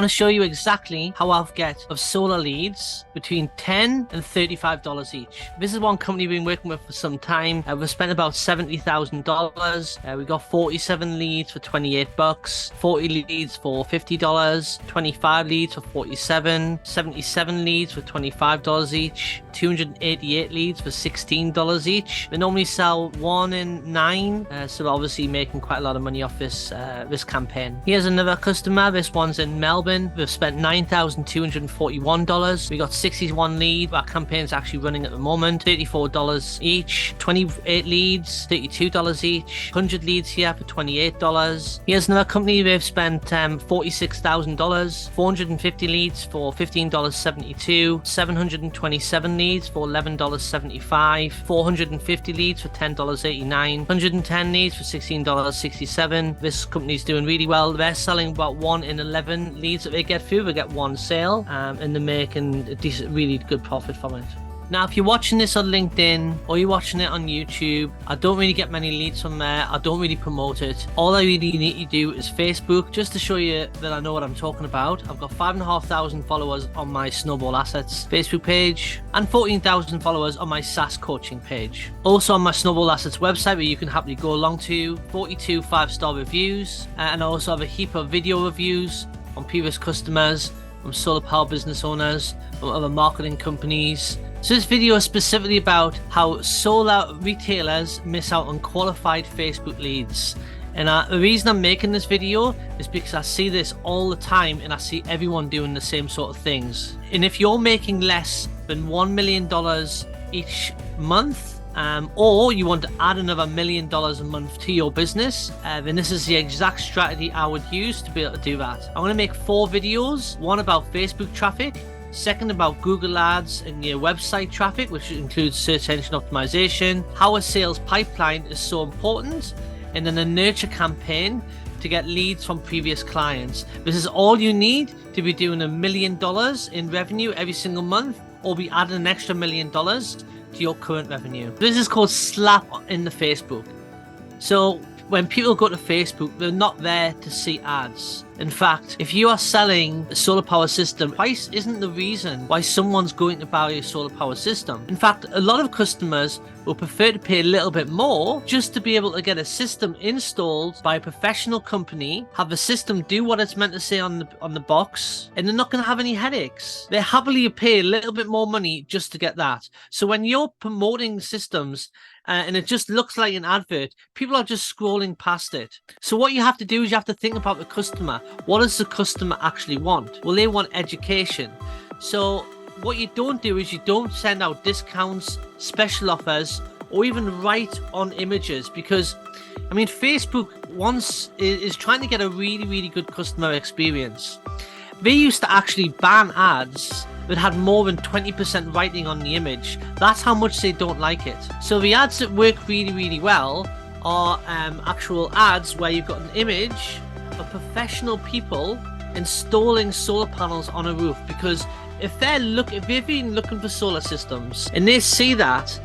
want to show you exactly how I'll get of solar leads between $10 and $35 each. This is one company we've been working with for some time. We've spent about $70,000. We got 47 leads for $28, 40 leads for $50, 25 leads for $47, 77 leads for $25 each, 288 leads for $16 each. They normally sell 1 in 9, so obviously making quite a lot of money off this campaign. Here's another customer. This one's in Melbourne. We've spent $9,241. We got 61 leads. Our campaign's actually running at the moment. $34 each. 28 leads, $32 each. 100 leads here for $28. Here's another company. They've spent $46,000. 450 leads for $15.72. 727 leads for $11.75. 450 leads for $10.89. 110 leads for $16.67. This company's doing really well. They're selling about 1 in 11 leads that they get through. They get 1 sale, and they're making a decent, really good profit from it. Now, if you're watching this on LinkedIn or you're watching it on YouTube, I don't really get many leads from there. I don't really promote it. All I really need to do is Facebook, just to show you that I know what I'm talking about. I've got 5,500 followers on my Snowball Assets Facebook page and 14,000 followers on my SaaS coaching page. Also on my Snowball Assets website, where you can happily go along to, 42 5-star reviews, and I also have a heap of video reviews on previous customers, from solar power business owners, from other marketing companies. So this video is specifically about how solar retailers miss out on qualified Facebook leads. And the reason I'm making this video is because I see this all the time, and I see everyone doing the same sort of things. And if you're making less than $1 million each month, or you want to add another $1 million a month to your business, then this is the exact strategy I would use to be able to do that. I'm going to make 4 videos, one about Facebook traffic, second about Google Ads and your website traffic, which includes search engine optimization, how a sales pipeline is so important, and then a nurture campaign to get leads from previous clients. This is all you need to be doing $1 million in revenue every single month, or be adding an extra $1 million to your current revenue. This is called slap in the Facebook. So when people go to Facebook, they're not there to see ads. In fact, if you are selling a solar power system, price isn't the reason why someone's going to buy a solar power system. In fact, a lot of customers will prefer to pay a little bit more just to be able to get a system installed by a professional company, have the system do what it's meant to say on the box, and they're not going to have any headaches. They happily pay a little bit more money just to get that. So when you're promoting systems, and it just looks like an advert, people are just scrolling past it. So what you have to do is you have to think about the customer. What does the customer actually want? Well, they want education. So what you don't do is you don't send out discounts, special offers, or even write on images, because I mean, Facebook is trying to get a really, really good customer experience. They used to actually ban ads that had more than 20% writing on the image. That's how much they don't like it. So the ads that work really, really well are actual ads where you've got an image of professional people installing solar panels on a roof. Because if they've been looking for solar systems and they see that,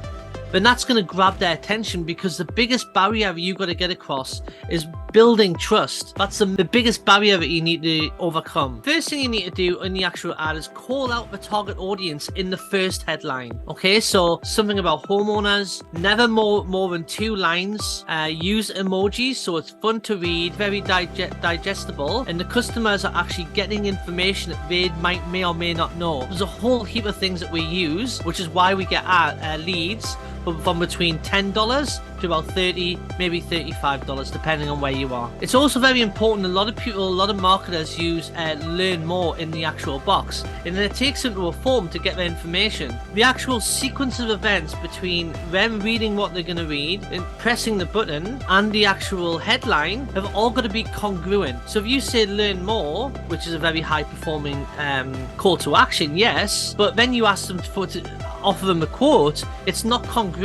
then that's going to grab their attention, because the biggest barrier you've got to get across is building trust. That's the biggest barrier that you need to overcome. First thing you need to do in the actual ad is call out the target audience in the first headline. Okay, so something about homeowners, never more than 2 lines, use emojis so it's fun to read, very digestible, and the customers are actually getting information that they may or may not know. There's a whole heap of things that we use, which is why we get leads from between $10 to about $30, maybe $35, depending on where you are. It's also very important. A lot of marketers use learn more in the actual box, and then it takes them to a form to get their information. The actual sequence of events between them reading what they're going to read and pressing the button and the actual headline have all got to be congruent. So if you say learn more, which is a very high performing call to action, yes, but then you ask them to offer them a quote, it's not congruent.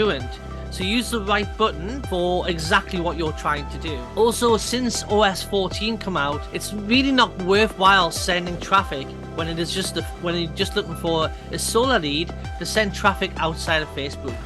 So use the right button for exactly what you're trying to do. Also, since OS 14 come out, it's really not worthwhile sending traffic when you're just looking for a solar lead to send traffic outside of Facebook.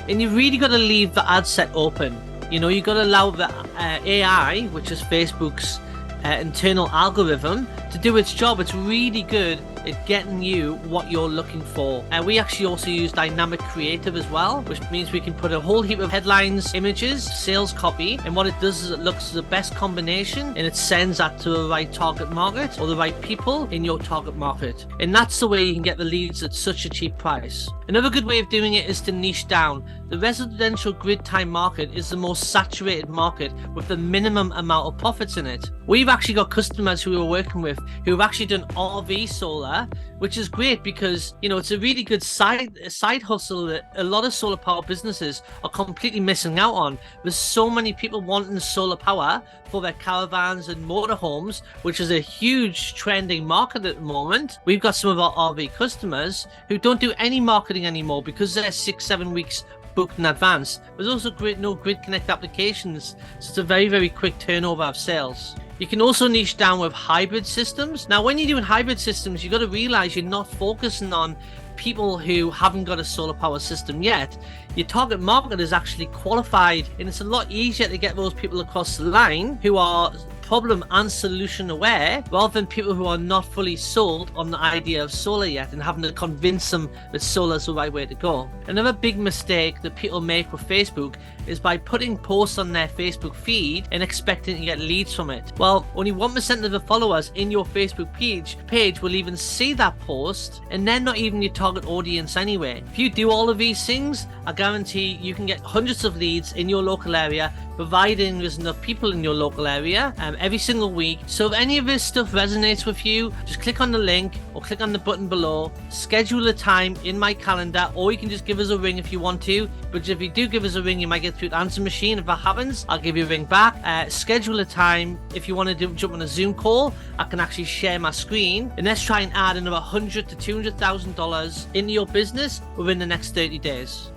And you really got to leave the ad set open. You know, you got to allow the AI, which is Facebook's internal algorithm to do its job. It's really good at getting you what you're looking for. We actually also use dynamic creative as well, which means we can put a whole heap of headlines, images, sales copy, and what it does is it looks at the best combination and it sends that to the right target market or the right people in your target market. And that's the way you can get the leads at such a cheap price. Another good way of doing it is to niche down. The residential grid time market is the most saturated market with the minimum amount of profits in it. We've actually got customers who we're working with who have actually done RV solar, which is great because, you know, it's a really good side hustle that a lot of solar power businesses are completely missing out on. There's so many people wanting solar power for their caravans and motorhomes, which is a huge trending market at the moment. We've got some of our RV customers who don't do any marketing anymore because they're 6-7 weeks booked in advance. There's also no grid connect applications, so it's a very, very quick turnover of sales. You can also niche down with hybrid systems. Now, when you're doing hybrid systems, you've got to realize you're not focusing on people who haven't got a solar power system yet. Your target market is actually qualified, and it's a lot easier to get those people across the line who are problem and solution aware, rather than people who are not fully sold on the idea of solar yet and having to convince them that solar is the right way to go. Another big mistake that people make with Facebook is by putting posts on their Facebook feed and expecting to get leads from it. Well, only 1% of the followers in your Facebook page will even see that post, and they're not even your target audience anyway. If you do all of these things, I guarantee you can get hundreds of leads in your local area, providing there's enough people in your local area every single week. So if any of this stuff resonates with you, just click on the link or click on the button below, schedule a time in my calendar, or you can just give us a ring if you want to. But if you do give us a ring, you might get through to answer machine. If that happens, I'll give you a ring back. Schedule a time. If you want to jump on a Zoom call, I can actually share my screen, and let's try and add another $100,000 to $200,000 into your business within the next 30 days.